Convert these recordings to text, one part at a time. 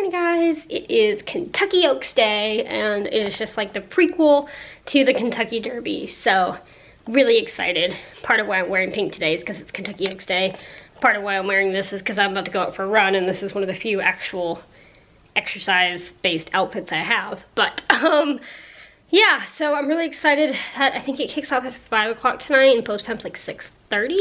morning, guys. It is Kentucky Oaks Day, and it is just like the prequel to the Kentucky Derby, so really excited. Part of why I'm wearing pink today is because it's Kentucky Oaks Day. Part of why I'm wearing this is because I'm about to go out for a run, and this is one of the few actual exercise-based outfits I have. But, yeah, so I'm really excited that I think it kicks off at 5 o'clock tonight, and post time's like 6:30.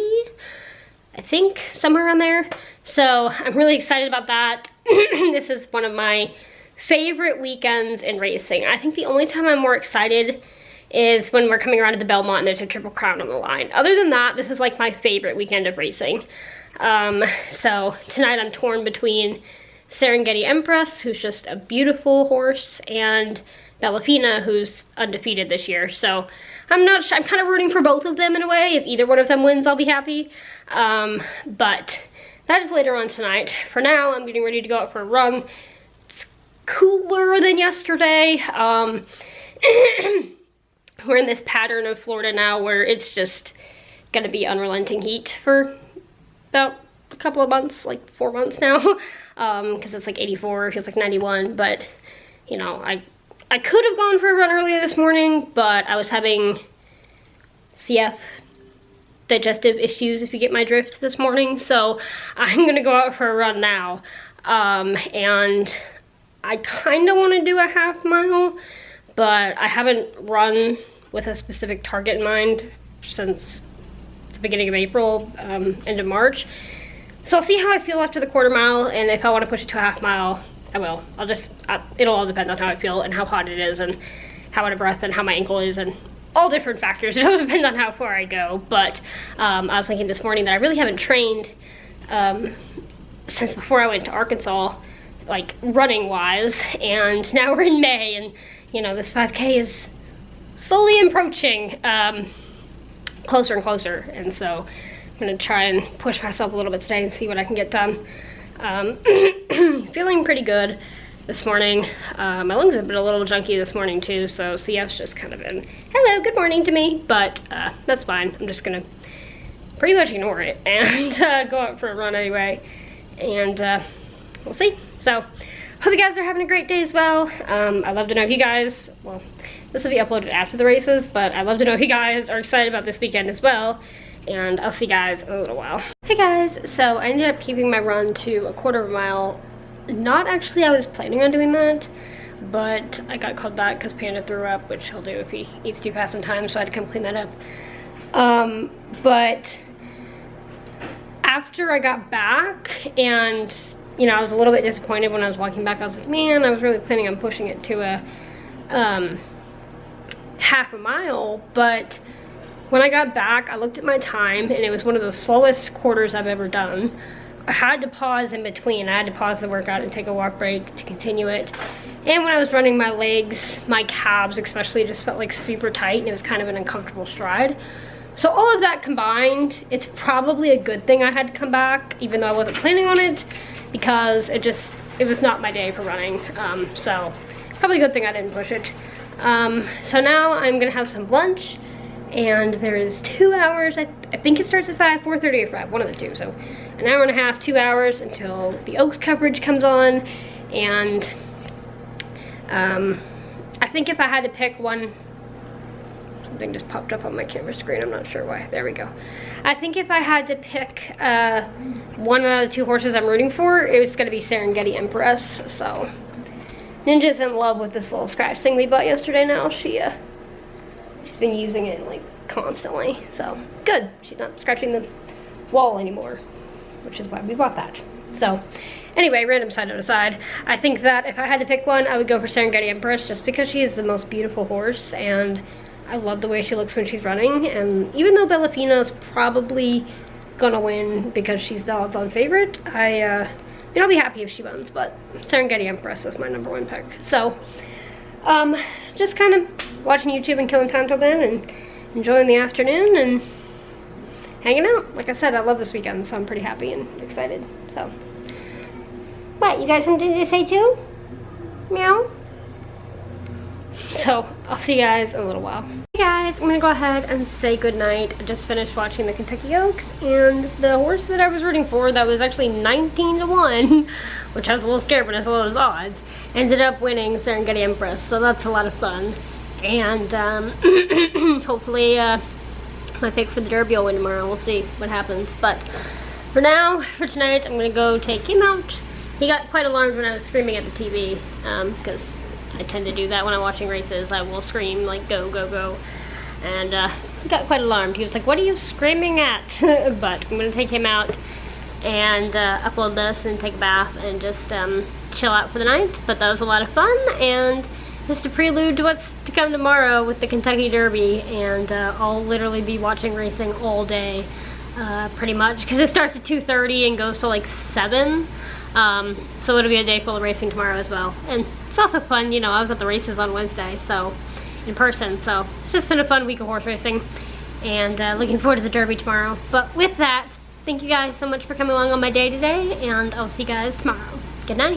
I think, somewhere around there. So I'm really excited about that. This is one of my favorite weekends in racing. I think the only time I'm more excited is when we're coming around to the Belmont and there's a Triple Crown on the line. Other than that, this is like my favorite weekend of racing. So tonight I'm torn between Serengeti Empress, who's just a beautiful horse, and Bellafina, who's undefeated this year. So I'm kind of rooting for both of them in a way. If either one of them wins, I'll be happy. But that is later on tonight. For now, I'm getting ready to go out for a run. It's cooler than yesterday. We're in this pattern of Florida now where it's just gonna be unrelenting heat for about a couple of months, like 4 months now. Because it's like 84, it feels like 91, but you know, I could have gone for a run earlier this morning, but I was having CF, digestive issues, if you get my drift, this morning. So I'm gonna go out for a run now. And I kind of want to do a half mile, but I haven't run with a specific target in mind since the beginning of April, end of March. So I'll see how I feel after the quarter mile, and if I want to push it to a half mile, I will. It'll all depend on how I feel and how hot it is and how out of breath and how my ankle is and all different factors. It all depends on how far I go. But I was thinking this morning that I really haven't trained since before I went to Arkansas, like running wise, and now we're in May, and you know, this 5K is slowly approaching closer and closer, and so I'm gonna try and push myself a little bit today and see what I can get done. Feeling pretty good this morning. My lungs have been a little junky this morning too, so CF's just kind of been, hello, good morning to me, but that's fine. I'm just gonna pretty much ignore it and go out for a run anyway, and we'll see. So, hope you guys are having a great day as well. I'd love to know if you guys, well, this will be uploaded after the races, but I'd love to know if you guys are excited about this weekend as well, and I'll see you guys in a little while. Hey guys, so I ended up keeping my run to a quarter of a mile. Not actually, I was planning on doing that, but I got called back because Panda threw up, which he'll do if he eats too fast in time, so I had to come clean that up. But after I got back, and you know, I was a little bit disappointed when I was walking back. I was like, man, I was really planning on pushing it to a half a mile, but when I got back, I looked at my time, and it was one of the slowest quarters I've ever done. I had to pause in between. I had to pause the workout and take a walk break to continue it. And when I was running, my legs, my calves especially, just felt like super tight, and it was kind of an uncomfortable stride. So all of that combined, it's probably a good thing I had to come back, even though I wasn't planning on it, because it was not my day for running. So probably a good thing I didn't push it. So now I'm gonna have some lunch, and there is 2 hours, I think it starts at 5, 4:30 or 5, one of the two. So an hour and a half, 2 hours until the Oaks coverage comes on. And I think if I had to pick one, something just popped up on my camera screen, I'm not sure why, there we go. I think if I had to pick one out of the 2 horses I'm rooting for, it's gonna be Serengeti Empress. So Ninja's in love with this little scratch thing we bought yesterday now. She's been using it like constantly, so good. She's not scratching the wall anymore, which is why we bought that. So anyway, random side note aside, I think that if I had to pick one, I would go for Serengeti Empress, just because she is the most beautiful horse, and I love the way she looks when she's running. And even though Bellafina is probably gonna win because she's the odds-on favorite, I'll be happy if she wins, but Serengeti Empress is my #1 pick. So just kind of watching YouTube and killing time till then, and enjoying the afternoon and hanging out. Like I said, I love this weekend, so I'm pretty happy and excited. So, what, you guys have something to say too? Meow? So, I'll see you guys in a little while. Hey guys, I'm gonna go ahead and say goodnight. I just finished watching the Kentucky Oaks, and the horse that I was rooting for that was actually 19-1, which I was a little scared when I saw those odds, ended up winning Serengeti Empress, so that's a lot of fun. And hopefully my pick for the Derby will win tomorrow. We'll see what happens. But for now, for tonight, I'm gonna go take him out. He got quite alarmed when I was screaming at the TV, because I tend to do that when I'm watching races. I will scream like go, go, go. And he got quite alarmed. He was like, what are you screaming at? But I'm gonna take him out and upload this and take a bath and just chill out for the night. But that was a lot of fun, and just a prelude to what's to come tomorrow with the Kentucky Derby. And I'll literally be watching racing all day, pretty much, because it starts at 2:30 and goes to like 7. So it'll be a day full of racing tomorrow as well. And it's also fun, you know, I was at the races on Wednesday, so in person, so it's just been a fun week of horse racing, and looking forward to the Derby tomorrow. But with that, thank you guys so much for coming along on my day today, and I'll see you guys tomorrow. Good night.